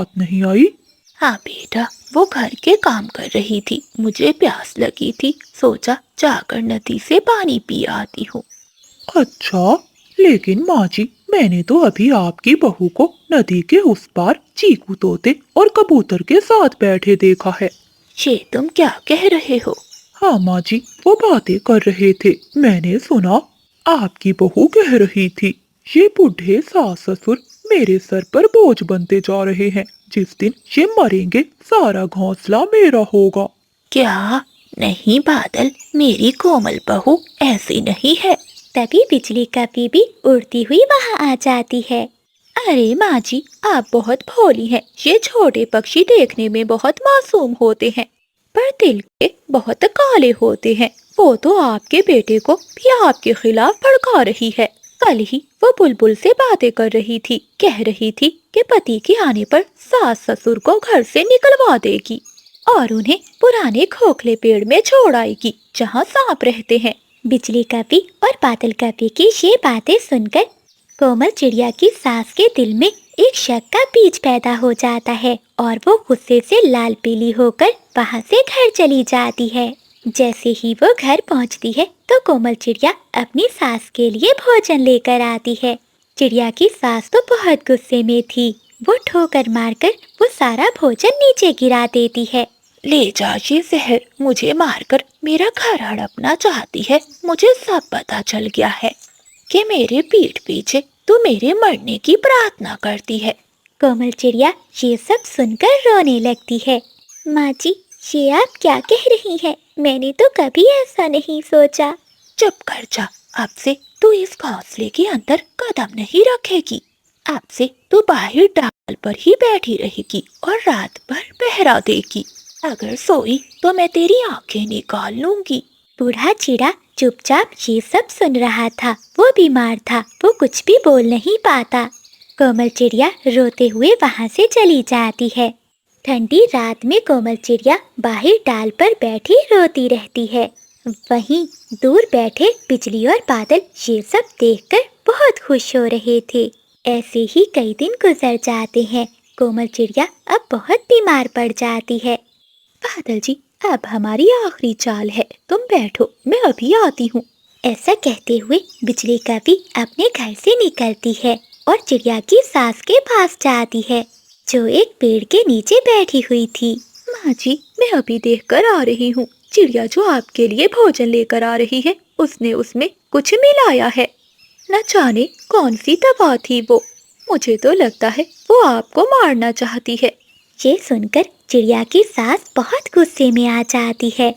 बात नहीं आई? हाँ बेटा, वो घर के काम कर रही थी। मुझे प्यास लगी थी, सोचा जाकर नदी से पानी पी आती हूँ। अच्छा, लेकिन माँ जी, मैंने तो अभी आपकी बहू को नदी के उस पार चीकू तोते और कबूतर के साथ बैठे देखा है। ये तुम क्या कह रहे हो? हाँ माँ जी, वो बातें कर रहे थे, मैंने सुना। आपकी बहू कह रही थी, ये बूढ़े सास ससुर मेरे सर पर बोझ बनते जा रहे हैं। जिस दिन ये मरेंगे सारा घोंसला मेरा होगा। क्या? नहीं बादल, मेरी कोमल बहू ऐसी नहीं है। तभी बिजली का बीबी उड़ती हुई वहां आ जाती है। अरे माँ जी, आप बहुत भोली हैं। ये छोटे पक्षी देखने में बहुत मासूम होते हैं, पर दिल के बहुत काले होते हैं। वो तो आपके बेटे को भी आपके खिलाफ भड़का रही है। कल ही वो बुलबुल से बातें कर रही थी, कह रही थी कि पति के आने पर सास ससुर को घर से निकलवा देगी और उन्हें पुराने खोखले पेड़ में छोड़ आएगी जहाँ सांप रहते हैं। बिजली कपी और बादल कपी की ये बातें सुनकर कोमल चिड़िया की सास के दिल में एक शक का बीज पैदा हो जाता है और वो गुस्से से लाल पीली होकर वहां से घर चली जाती है। जैसे ही वो घर पहुंचती है तो कोमल चिड़िया अपनी सास के लिए भोजन लेकर आती है। चिड़िया की सास तो बहुत गुस्से में थी। वो ठोकर मारकर वो सारा भोजन नीचे गिरा देती है। ले जा ये जहर, मुझे मारकर मेरा घर हड़पना चाहती है। मुझे सब पता चल गया है कि मेरे पीठ पीछे तू मेरे मरने की प्रार्थना करती है। कोमल चिड़िया ये सब सुनकर रोने लगती है। माँ जी, ये आप क्या कह रही हैं? मैंने तो कभी ऐसा नहीं सोचा। चुप कर जा, अब से तू इस घोंसले के अंदर कदम नहीं रखेगी। अब से तू बाहर डाल पर ही बैठी रहेगी और रात भर पहरा देगी। अगर सोई तो मैं तेरी आंखें निकाल लूंगी। बूढ़ा चिड़ा चुपचाप ये सब सुन रहा था। वो बीमार था, वो कुछ भी बोल नहीं पाता। कोमल चिड़िया रोते हुए वहां से चली जाती है। ठंडी रात में कोमल चिड़िया बाहर डाल पर बैठी रोती रहती है। वहीं दूर बैठे बिजली और बादल ये सब देखकर बहुत खुश हो रहे थे। ऐसे ही कई दिन गुजर जाते हैं। कोमल चिड़िया अब बहुत बीमार पड़ जाती है। बादल जी, अब हमारी आखिरी चाल है, तुम बैठो, मैं अभी आती हूँ। ऐसा कहते हुए बिजली कभी अपने घर से निकलती है और चिड़िया की सास के पास जाती है, जो एक पेड़ के नीचे बैठी हुई थी। माँ जी, मैं अभी देख कर आ रही हूँ। चिड़िया जो आपके लिए भोजन लेकर आ रही है, उसने उसमें कुछ मिलाया है। न जाने कौन सी दवा थी वो। मुझे तो लगता है वो आपको मारना चाहती है। ये सुनकर चिड़िया की सास बहुत गुस्से में आ जाती है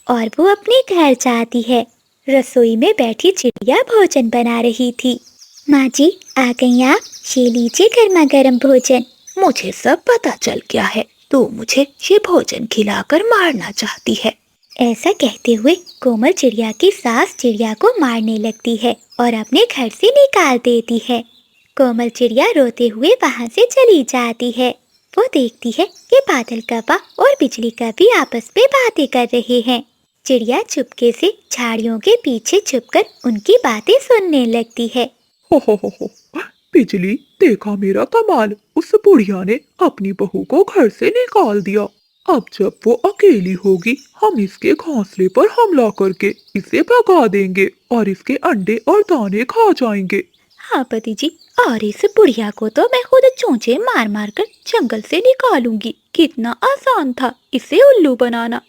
और वो अपने घर जाती है। रसोई में बैठी चिड़िया भोजन बना रही थी। माँ जी, आ गई आप? ये लीजिए गर्मा गर्म भोजन। मुझे सब पता चल गया है, तू मुझे ये भोजन खिलाकर मारना चाहती है। ऐसा कहते हुए कोमल चिड़िया की सास चिड़िया को मारने लगती है और अपने घर से निकाल देती है। कोमल चिड़िया रोते हुए वहां से चली जाती है। वो देखती है कि बादल कौवा और बिजली कभी आपस में बातें कर रहे हैं। चिड़िया चुपके से झाड़ियों के पीछे छुपकर उनकी बातें सुनने लगती है। हो, बिजली, देखा मेरा कमाल, उस बुढ़िया ने अपनी बहू को घर से निकाल दिया। अब जब वो अकेली होगी, हम इसके घोंसले पर हमला करके इसे भगा देंगे और इसके अंडे और दाने खा जाएंगे। हाँ पति जी, और इस बुढ़िया को तो मैं खुद चोंचे मार मार कर जंगल से निकालूंगी। कितना आसान था इसे उल्लू बनाना।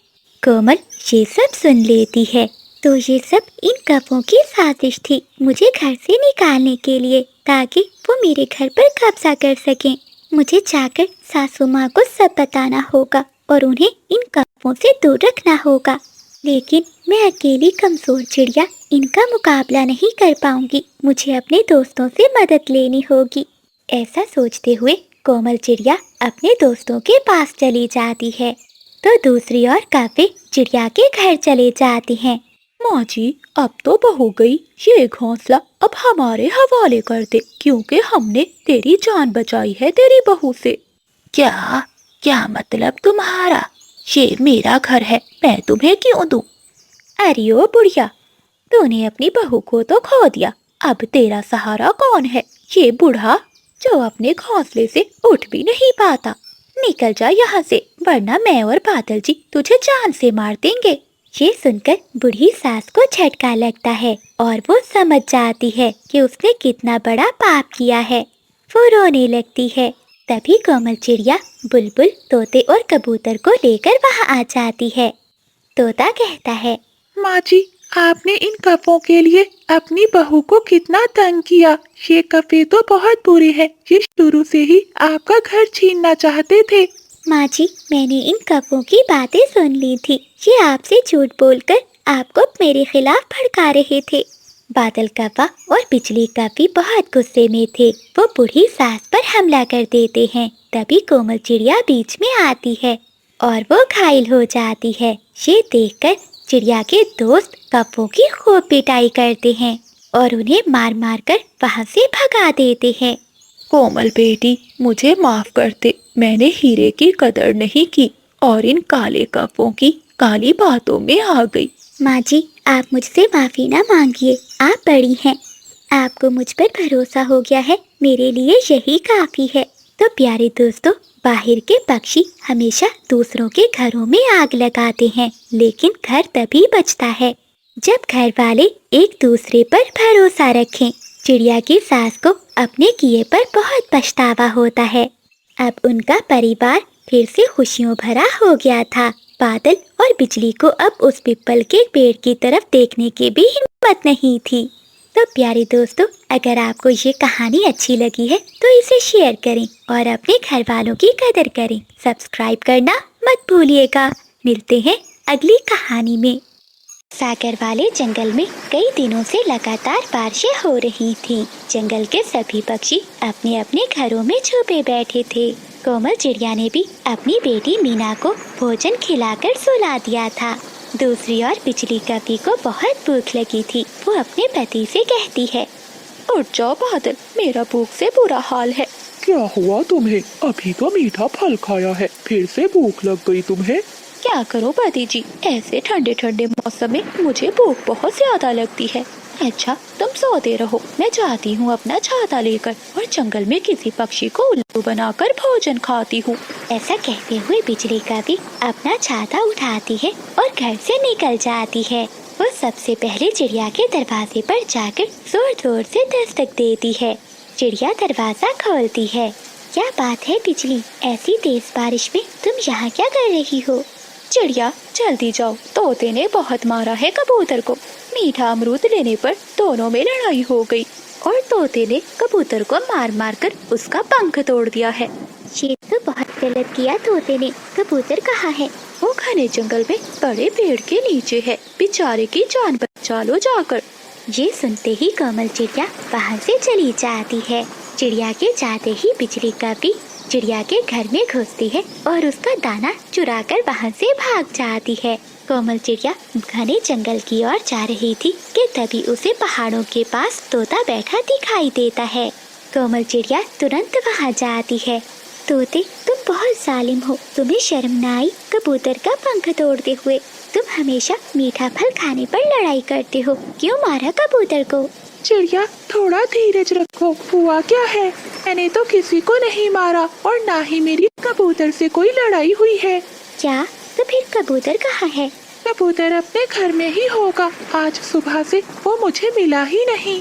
कोमल ये सब सुन लेती है। तो ये सब इन कौवों की साजिश थी मुझे घर से निकालने के लिए, ताकि वो मेरे घर पर कब्जा कर सकें। मुझे जाकर सासू माँ को सब बताना होगा और उन्हें इन कौवों से दूर रखना होगा। लेकिन मैं अकेली कमजोर चिड़िया इनका मुकाबला नहीं कर पाऊंगी। मुझे अपने दोस्तों से मदद लेनी होगी। ऐसा सोचते हुए कोमल चिड़िया अपने दोस्तों के पास चली जाती है। तो दूसरी ओर कौवे चिड़िया के घर चले जाते हैं। माँ जी, अब तो बहू गई, ये घोंसला अब हमारे हवाले कर दे, क्योंकि हमने तेरी जान बचाई है तेरी बहू से। क्या क्या मतलब तुम्हारा? ये मेरा घर है, मैं तुम्हें क्यों दूं? अरे ओ बुढ़िया, तूने अपनी बहू को तो खो दिया, अब तेरा सहारा कौन है? ये बूढ़ा? जो अपने घोंसले से उठ भी नहीं पाता। निकल जा यहाँ से, वरना मैं और बादल जी तुझे जान से मार देंगे। ये सुनकर बूढ़ी सास को झटका लगता है और वो समझ जाती है कि उसने कितना बड़ा पाप किया है। वो रोने लगती है। तभी कोमल चिड़िया बुलबुल, तोते और कबूतर को लेकर वहाँ आ जाती है। तोता कहता है, माँ जी, आपने इन कपों के लिए अपनी बहू को कितना तंग किया। ये कपे तो बहुत बुरे हैं। ये शुरू से ही आपका घर छीनना चाहते थे। माँ जी, मैंने इन कपों की बातें सुन ली थी। ये आपसे झूठ बोलकर आपको मेरे खिलाफ भड़का रहे थे। बादल कौवा और बिजली कौवी बहुत गुस्से में थे। वो बूढ़ी सास पर हमला कर देते हैं। तभी कोमल चिड़िया बीच में आती है और वो घायल हो जाती है। ये देखकर चिड़िया के दोस्त कौवों की खूब पिटाई करते हैं और उन्हें मार मार कर वहाँ से भगा देते हैं। कोमल बेटी, मुझे माफ कर दे। मैंने हीरे की कदर नहीं की और इन काले कपों की काली बातों में आ गई। माँ जी, आप मुझसे माफ़ी ना मांगिए। आप बड़ी हैं। आपको मुझ पर भरोसा हो गया है, मेरे लिए यही काफ़ी है। तो प्यारे दोस्तों, बाहर के पक्षी हमेशा दूसरों के घरों में आग लगाते हैं, लेकिन घर तभी बचता है जब घर वाले एक दूसरे पर भरोसा रखें। चिड़िया की सास को अपने किए पर बहुत पछतावा होता है। अब उनका परिवार फिर से खुशियों भरा हो गया था। बादल और बिजली को अब उस पीपल के पेड़ की तरफ देखने की भी हिम्मत नहीं थी। तो प्यारे दोस्तों, अगर आपको ये कहानी अच्छी लगी है तो इसे शेयर करें और अपने घर वालों की कदर करें। सब्सक्राइब करना मत भूलिएगा। मिलते हैं अगली कहानी में। सागर वाले जंगल में कई दिनों से लगातार बारिशें हो रही थीं। जंगल के सभी पक्षी अपने अपने घरों में छुपे बैठे थे। कोमल चिड़िया ने भी अपनी बेटी मीना को भोजन खिलाकर सुला दिया था। दूसरी ओर बिजली कौवी को बहुत भूख लगी थी। वो अपने पति से कहती है, उठ जाओ बादल, मेरा भूख से बुरा हाल है। क्या हुआ तुम्हें? अभी तो मीठा फल खाया है, फिर से भूख लग गई तुम्हें? क्या करूं पति जी, ऐसे ठंडे ठंडे मौसम में मुझे भूख बहुत ज्यादा लगती है। अच्छा, तुम सोते रहो, मैं जाती हूँ अपना छाता लेकर और जंगल में किसी पक्षी को उल्लू बनाकर भोजन खाती हूँ। ऐसा कहते हुए बिजली कौवी अपना छाता उठाती है और घर से निकल जाती है। वो सबसे पहले चिड़िया के दरवाजे पर जाकर जोर जोर से दस्तक देती है। चिड़िया दरवाजा खोलती है। क्या बात है बिजली, ऐसी तेज बारिश में तुम यहाँ क्या कर रही हो? चिड़िया जल्दी जाओ, तोते ने बहुत मारा है कबूतर को। मीठा अमरूद लेने पर दोनों में लड़ाई हो गई और तोते ने कबूतर को मार मार कर उसका पंख तोड़ दिया है। ये तो बहुत गलत किया तोते ने। कबूतर कहाँ है? वो घने जंगल में बड़े पेड़ के नीचे है। बेचारे की जान बचा लो जाकर। ये सुनते ही कोमल चिड़िया वहाँ से चली जाती है। चिड़िया के जाते ही बिजली कौवी चिड़िया के घर में घुसती है और उसका दाना चुराकर वहाँ से भाग जाती है। कोमल चिड़िया घने जंगल की ओर जा रही थी कि तभी उसे पहाड़ों के पास तोता बैठा दिखाई देता है। कोमल चिड़िया तुरंत वहाँ जाती है। तोते, तुम बहुत जालिम हो, तुम्हें शर्म न आई कबूतर का पंख तोड़ते हुए? तुम हमेशा मीठा फल खाने पर लड़ाई करते हो, क्यों मारा कबूतर को? चिड़िया, थोड़ा धीरज रखो। हुआ क्या है? मैंने तो किसी को नहीं मारा और ना ही मेरी कबूतर से कोई लड़ाई हुई है। क्या? तो फिर कबूतर कहाँ है? कबूतर अपने घर में ही होगा। आज सुबह से वो मुझे मिला ही नहीं।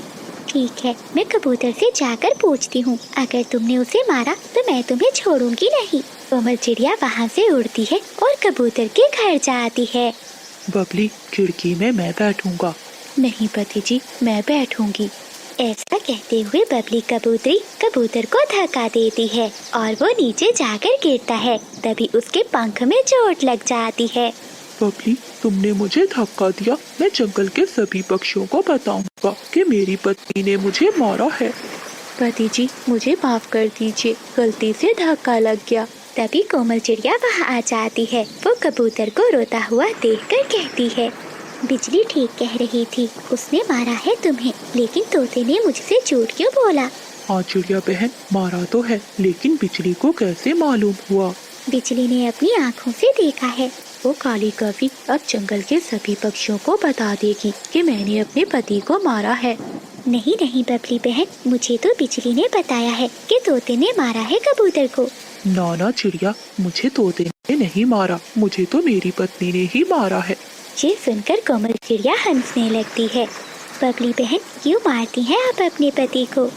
ठीक है, मैं कबूतर से जाकर पूछती हूँ। अगर तुमने उसे मारा तो मैं तुम्हें छोड़ूंगी नहीं। कोमल चिड़िया वहाँ से उड़ती है और कबूतर के घर जाती है। बबली, खिड़की में मैं बैठूंगा। नहीं पति जी, मैं बैठूंगी। ऐसा कहते हुए बबली कबूतरी कबूतर को धक्का देती है और वो नीचे जाकर गिरता है। तभी उसके पंख में चोट लग जाती है। बबली, तुमने मुझे धक्का दिया। मैं जंगल के सभी पक्षियों को बताऊंगा कि मेरी पत्नी ने मुझे मारा है। पति जी, मुझे माफ कर दीजिए, गलती से धक्का लग गया। तभी कोमल चिड़िया वहाँ आ जाती है। वो कबूतर को रोता हुआ देखकर कहती है, बिजली ठीक कह रही थी, उसने मारा है तुम्हें, लेकिन तोते ने मुझसे झूठ क्यों बोला? हाँ चिड़िया बहन, मारा तो है, लेकिन बिजली को कैसे मालूम हुआ? बिजली ने अपनी आँखों से देखा है। वो काली कौवी अब जंगल के सभी पक्षियों को बता देगी कि मैंने अपने पति को मारा है। नहीं नहीं बबली बहन, मुझे तो बिजली ने बताया है कि तोते ने मारा है कबूतर को। नाना चिड़िया, मुझे तोते ने नहीं मारा, मुझे तो मेरी पत्नी ने ही मारा है। ये सुनकर कोमल चिड़िया हंसने लगती है। बबली बहन, क्यों मारती हैं आप अपने पति को?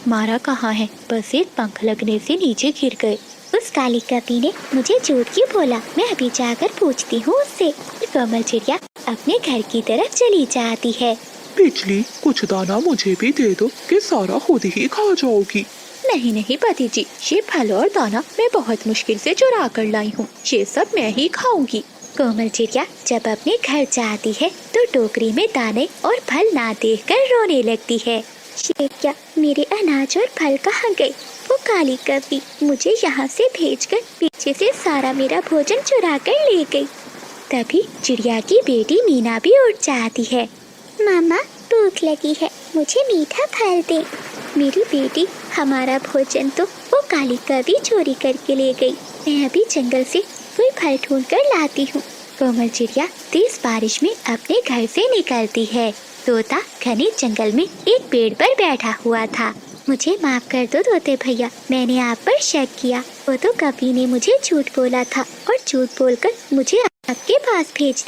मारा कहाँ है, बस एक पंख लगने से नीचे गिर गए। उस काली कपी ने मुझे झूठ क्यों बोला? मैं अभी जाकर पूछती हूँ उससे। कोमल चिड़िया अपने घर की तरफ चली जाती है। बिजली, कुछ दाना मुझे भी दे दो कि सारा खुद ही खा जाओगी। नहीं नहीं पति जी, ये फल और दाना मैं बहुत मुश्किल से चुरा कर लाई हूँ, ये सब मैं ही खाऊंगी। कोमल चिड़िया जब अपने घर जाती है तो टोकरी में दाने और फल ना देखकर रोने लगती है। ये क्या, मेरे अनाज और फल कहाँ गए? वो काली कपी मुझे यहाँ से भेजकर पीछे से सारा मेरा भोजन चुरा कर ले गई। तभी चिड़िया की बेटी मीना भी उठ जाती है। मामा, भूख लगी है, मुझे मीठा फल दे। मेरी बेटी, हमारा भोजन तो वो काली कपी चोरी करके ले गई। मैं अभी जंगल से कोई फल ढूंढ कर लाती हूँ। कोमल चिड़िया तेज बारिश में अपने घर से निकलती है। तोता घने जंगल में एक पेड़ पर बैठा हुआ था। मुझे माफ कर दो तोते भैया, मैंने आप पर शक किया। वो तो कपी ने मुझे झूठ बोला था और झूठ बोलकर मुझे आपके पास भेज दिया।